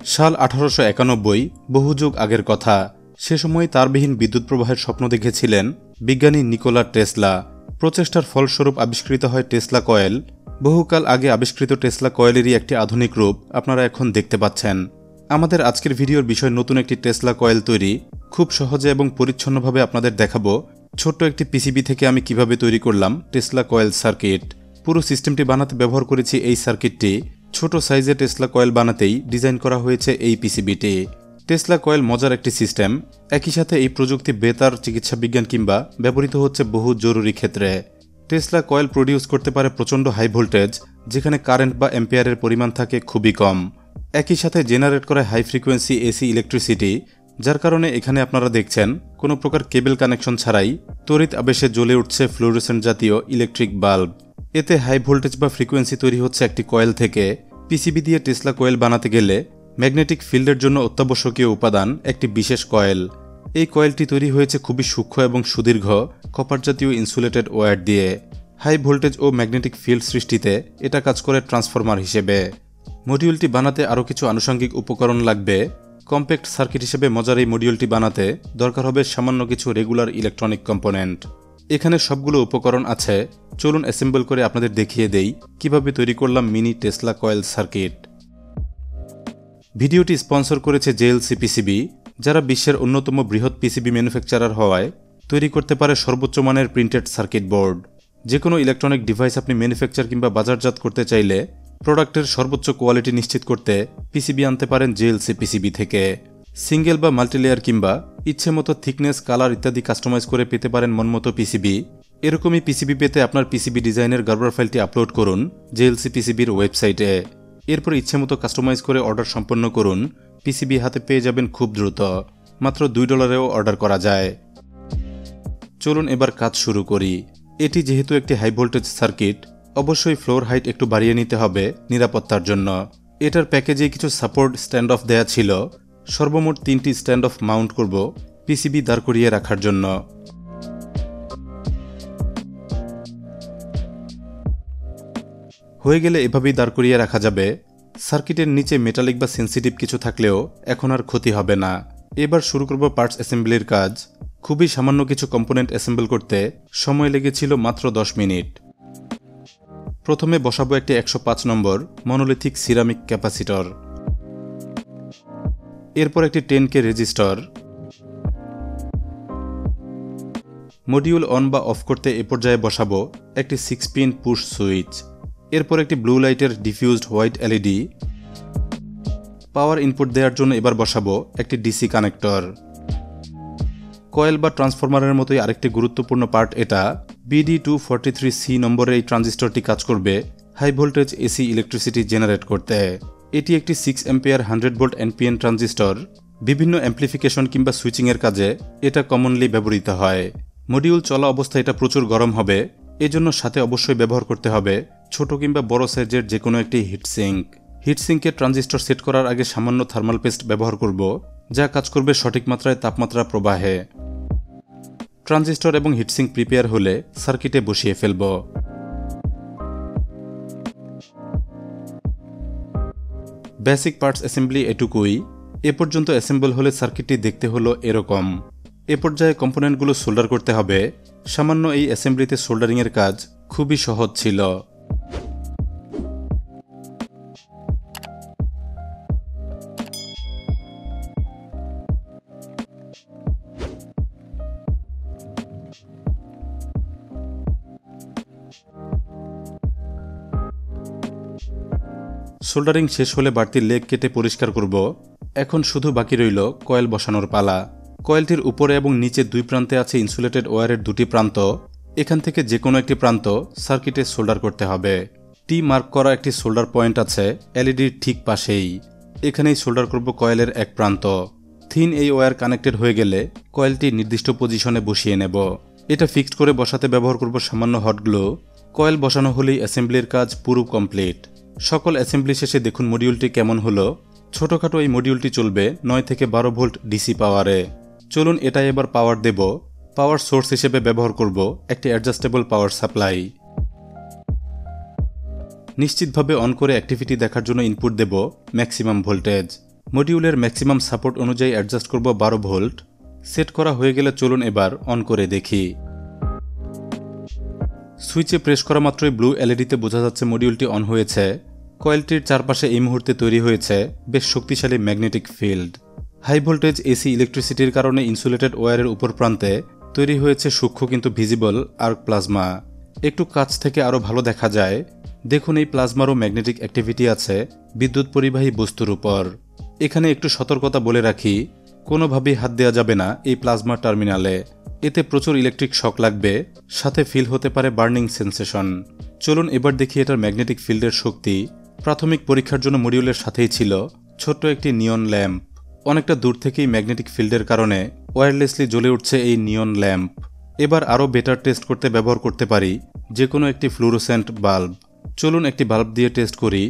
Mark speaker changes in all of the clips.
Speaker 1: সাল 1891, বহু যুগ আগের কথা। সে সময় তারবিহীন বিদ্যুৎ প্রবাহের স্বপ্ন দেখেছিলেন বিজ্ঞানী নিকোলা টেসলা। প্রচেষ্টার ফলস্বরূপ আবিষ্কৃত হয় টেসলা কয়েল। বহুকাল আগে আবিষ্কৃত টেসলা কয়েলেরই একটি আধুনিক রূপ আপনারা এখন দেখতে পাচ্ছেন। আমাদের আজকের ভিডিওর বিষয় নতুন একটি টেসলা কয়েল তৈরি। খুব সহজে এবং পরিচ্ছন্নভাবে আপনাদের দেখাবো ছোট্ট একটি পিসিবি থেকে আমি কিভাবে তৈরি করলাম টেসলা কয়েল সার্কিট। পুরো সিস্টেমটি বানাতে ব্যবহার করেছি এই সার্কিটটি। ছোট সাইজে টেসলা কয়েল বানাতেই ডিজাইন করা হয়েছে এই পিসিবিটি। টেসলা কয়েল মজার একটি সিস্টেম। একই সাথে এই প্রযুক্তি বেতার, চিকিৎসা বিজ্ঞান কিংবা ব্যবহৃত হচ্ছে বহু জরুরি ক্ষেত্রে। টেসলা কয়েল প্রডিউস করতে পারে প্রচণ্ড হাই ভোল্টেজ, যেখানে কারেন্ট বা অ্যাম্পিয়ারের পরিমাণ থাকে খুবই কম। একই সাথে জেনারেট করে হাই ফ্রিকোয়েন্সি এসি ইলেকট্রিসিটি, যার কারণে এখানে আপনারা দেখছেন কোনো প্রকার কেবল কানেকশন ছাড়াই তড়িৎ আবেশে জ্বলে উঠছে ফ্লুওরেসেন্ট জাতীয় ইলেকট্রিক বাল্ব। এতে হাই ভোল্টেজ বা ফ্রিকোয়েন্সি তৈরি হচ্ছে একটি কয়েল থেকে। পিসিবি দিয়ে টেসলা কয়েল বানাতে গেলে ম্যাগনেটিক ফিল্ডের জন্য অত্যাবশ্যকীয় উপাদান একটি বিশেষ কয়েল। এই কয়েলটি তৈরি হয়েছে খুবই সূক্ষ্ম এবং সুদীর্ঘ কপার জাতীয় ইনসুলেটেড ওয়্যার দিয়ে। হাই ভোল্টেজ ও ম্যাগনেটিক ফিল্ড সৃষ্টিতে এটা কাজ করে ট্রান্সফরমার হিসেবে। মডিউলটি বানাতে আরও কিছু আনুষঙ্গিক উপকরণ লাগবে। কম্প্যাক্ট সার্কিট হিসেবে মজার এই মডিউলটি বানাতে দরকার হবে সামান্য কিছু রেগুলার ইলেকট্রনিক কম্পোনেন্ট। এখানে সবগুলো উপকরণ আছে। চলুন অ্যাসেম্বল করে আপনাদের দেখিয়ে দেই কিভাবে তৈরি করলাম মিনি টেসলা কয়েল সার্কিট। ভিডিওটি স্পন্সর করেছে JLCPCB, যারা বিশ্বের অন্যতম বৃহৎ পিসিবি ম্যানুফ্যাকচারার হওয়ায় তৈরি করতে পারে সর্বোচ্চ মানের প্রিন্টেড সার্কিট বোর্ড। যে কোনো ইলেকট্রনিক ডিভাইস আপনি ম্যানুফ্যাকচার কিংবা বাজারজাত করতে চাইলে প্রোডাক্টের সর্বোচ্চ কোয়ালিটি নিশ্চিত করতে পিসিবি আনতে পারেন JLCPCB থেকে। সিঙ্গেল বা মাল্টিলেয়ার কিংবা ইচ্ছে মতো থিকনেস, কালার ইত্যাদি কাস্টমাইজ করে পেতে পারেন মনমতো পিসিবি। এরকমই পিসিবি পেতে আপনার পিসিবি ডিজাইনের গার্বার ফাইলটি আপলোড করুন JLCPCBর ওয়েবসাইটে। এরপর ইচ্ছে মতো কাস্টমাইজ করে অর্ডার সম্পন্ন করুন। পিসিবি হাতে পেয়ে যাবেন খুব দ্রুত, মাত্র $2-এও অর্ডার করা যায়। চলুন এবার কাজ শুরু করি। এটি যেহেতু একটি হাই ভোল্টেজ সার্কিট, অবশ্যই ফ্লোর হাইট একটু বাড়িয়ে নিতে হবে নিরাপত্তার জন্য। এটার প্যাকেজে কিছু সাপোর্ট স্ট্যান্ড অফ দেয়া ছিল। সর্বমোট 3টি স্ট্যান্ড অফ মাউন্ট করব পিসিবি দাঁড় করিয়ে রাখার জন্য। হয়ে গেলে এভাবেই দাঁড় করিয়ে রাখা যাবে। সার্কিটের নিচে মেটালিক বা সেন্সিটিভ কিছু থাকলেও এখন আর ক্ষতি হবে না। এবার শুরু করব পার্টস অ্যাসেম্বলির কাজ। খুবই সামান্য কিছু কম্পোনেন্ট অ্যাসেম্বল করতে সময় লেগেছিল মাত্র 10 মিনিট। প্রথমে বসাবো একটি 105 নম্বর মনোলিথিক সিরামিক ক্যাপাসিটর। এরপর একটি 10K রেজিস্টর। মডিউল অন বা অফ করতে এ পর্যায়ে বসাবো একটি 6-পিন পুশ সুইচ। এরপর একটি ব্লু লাইটের ডিফিউজড হোয়াইট এলইডি। পাওয়ার ইনপুট দেওয়ার জন্য এবার বসাবো একটি ডিসি কানেক্টর। কয়েল বা ট্রান্সফরমারের মতোই আরেকটি গুরুত্বপূর্ণ পার্ট এটা। BD243C নম্বরের এই ট্রানজিস্টরটি কাজ করবে high voltage AC electricity generate করতে। এটি একটি 6 অ্যাম্পিয়ার 100 ভোল্ট NPN ট্রানজিস্টর। বিভিন্ন অ্যাম্প্লিফিকেশন কিংবা সুইচিংয়ের কাজে এটা কমনলি ব্যবহৃত হয়। মডিউল চলা অবস্থায় এটা প্রচুর গরম হবে, এজন্য সাথে অবশ্যই ব্যবহার করতে হবে ছোট কিংবা বড় সাইজের যে কোনো একটি হিটসিঙ্ক। হিটসিঙ্কে ট্রানজিস্টর সেট করার আগে সামান্য থার্মাল পেস্ট ব্যবহার করব, যা কাজ করবে সঠিক মাত্রায় তাপমাত্রা প্রবাহে। ট্রানজিস্টর এবং হিটসিঙ্ক প্রিপেয়ার হলে সার্কিটে বসিয়ে ফেলব। বেসিক পার্টস অ্যাসেম্বলি এটুকুই। এ পর্যন্ত অ্যাসেম্বল হলে সার্কিটটি দেখতে হলো এরকম। এ পর্যায়ে কম্পোনেন্টগুলো সোল্ডার করতে হবে। সামান্য এই অ্যাসেম্বলিতে সোল্ডারিংয়ের কাজ খুবই সহজ ছিল। সোল্ডারিং শেষ হলে বাড়তি লেগ কেটে পরিষ্কার করব। এখন শুধু বাকি রইল কয়েল বসানোর পালা। কয়েলটির উপরে এবং নিচে দুই প্রান্তে আছে ইনসুলেটেড ওয়্যারের দুটি প্রান্ত। এখান থেকে যে কোনো একটি প্রান্ত সার্কিটে সোল্ডার করতে হবে। টি মার্ক করা একটি সোল্ডার পয়েন্ট আছে এলইডির ঠিক পাশেই। এখানেই সোল্ডার করব কয়েলের এক প্রান্ত। থিন এই ওয়্যার কানেক্টেড হয়ে গেলে কয়েলটি নির্দিষ্ট পজিশনে বসিয়ে নেব। এটা ফিক্সড করে বসাতে ব্যবহার করব সামান্য হট গ্লু। কয়েল বসানো হলেই অ্যাসেম্বলির কাজ পুরো কমপ্লিট। সকল অ্যাসেম্বলি শেষে দেখুন মডিউলটি কেমন হলো। ছোটখাটো এই মডিউলটি চলবে 9 থেকে 12 ভোল্ট ডিসি পাওয়ারে। চলুন এটা এবার পাওয়ার দেব। পাওয়ার সোর্স হিসেবে ব্যবহার করব একটি অ্যাডজাস্টেবল পাওয়ার সাপ্লাই। নিশ্চিতভাবে অন করে অ্যাক্টিভিটি দেখার জন্য ইনপুট দেব ম্যাক্সিমাম ভোল্টেজ। মডিউলের ম্যাক্সিমাম সাপোর্ট অনুযায়ী অ্যাডজাস্ট করব 12 ভোল্ট। সেট করা হয়ে গেলে চলুন এবার অন করে দেখি। সুইচে প্রেস করা মাত্রই ব্লু এলইডিতে বোঝা যাচ্ছে মডিউলটি অন হয়েছে। কয়েলটির চারপাশে এই মুহূর্তে তৈরি হয়েছে বেশ শক্তিশালী magnetic field. High voltage AC ইলেকট্রিসিটির কারণে ইনসুলেটেড ওয়্যারের উপর প্রান্তে তৈরি হয়েছে সূক্ষ্ম কিন্তু ভিজিবল আর্ক প্লাজমা। একটু কাছ থেকে আরও ভালো দেখা যায়। দেখুন এই প্লাজমারও ম্যাগনেটিক অ্যাক্টিভিটি আছে বিদ্যুৎ পরিবাহী বস্তুর উপর। এখানে একটু সতর্কতা বলে রাখি, কোনোভাবেই হাত দেওয়া যাবে না এই প্লাজমা টার্মিনালে। এতে প্রচুর ইলেকট্রিক শক লাগবে, সাথে ফিল হতে পারে বার্নিং সেন্সেশন। চলুন এবার দেখি এটার ম্যাগনেটিক ফিল্ডের শক্তি। প্রাথমিক পরীক্ষার জন্য মডিউলের সাথেই ছিল ছোট্ট একটি নিয়ন ল্যাম্প। অনেকটা দূর থেকেই ম্যাগনেটিক ফিল্ডের কারণে ওয়্যারলেসলি জ্বলে উঠছে এই নিয়ন ল্যাম্প। এবার আরও বেটার টেস্ট করতে ব্যবহার করতে পারি যে কোনো একটি ফ্লুরোসেন্ট বাল্ব। চলুন একটি বাল্ব দিয়ে টেস্ট করি।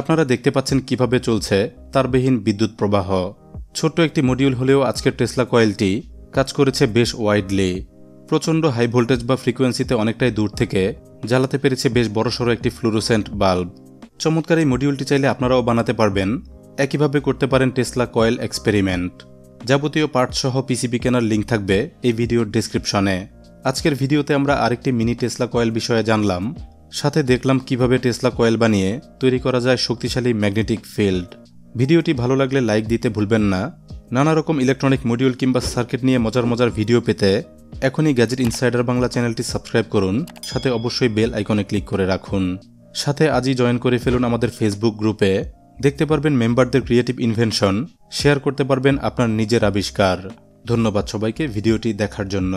Speaker 1: আপনারা দেখতে পাচ্ছেন কিভাবে চলছে তারবিহীন বিদ্যুৎ প্রবাহ। ছোট্ট একটি মডিউল হলেও আজকের টেসলা কয়েলটি কাজ করেছে বেশ ওয়াইডলি। প্রচণ্ড হাই ভোল্টেজ বা ফ্রিকোয়েন্সিতে অনেকটাই দূর থেকে জ্বালাতে পেরেছে বেশ বড়সড় একটি ফ্লুরোসেন্ট বাল্ব। চমৎকার এই মডিউলটি চাইলে আপনারাও বানাতে পারবেন। একইভাবে করতে পারেন টেসলা কয়েল এক্সপেরিমেন্ট। যাবতীয় পার্টসহ পিসিবি কেনার লিঙ্ক থাকবে এই ভিডিওর ডেসক্রিপশনে। আজকের ভিডিওতে আমরা আরেকটি মিনি টেসলা কয়েল বিষয়ে জানলাম, সাথে দেখলাম কিভাবে টেসলা কয়েল বানিয়ে তৈরি করা যায় শক্তিশালী ম্যাগনেটিক ফিল্ড। ভিডিওটি ভালো লাগলে লাইক দিতে ভুলবেন না। নানা রকম ইলেকট্রনিক মডিউল কিংবা সার্কিট নিয়ে মজার ভিডিও পেতে এখনই গ্যাজেট ইনসাইডার বাংলা চ্যানেলটি সাবস্ক্রাইব করুন, সাথে অবশ্যই বেল আইকনে ক্লিক করে রাখুন। সাথে আজই জয়েন করে ফেলুন আমাদের ফেসবুক গ্রুপে। দেখতে পারবেন মেম্বারদের ক্রিয়েটিভ ইনভেনশন, শেয়ার করতে পারবেন আপনার নিজের আবিষ্কার। ধন্যবাদ সবাইকে ভিডিওটি দেখার জন্য।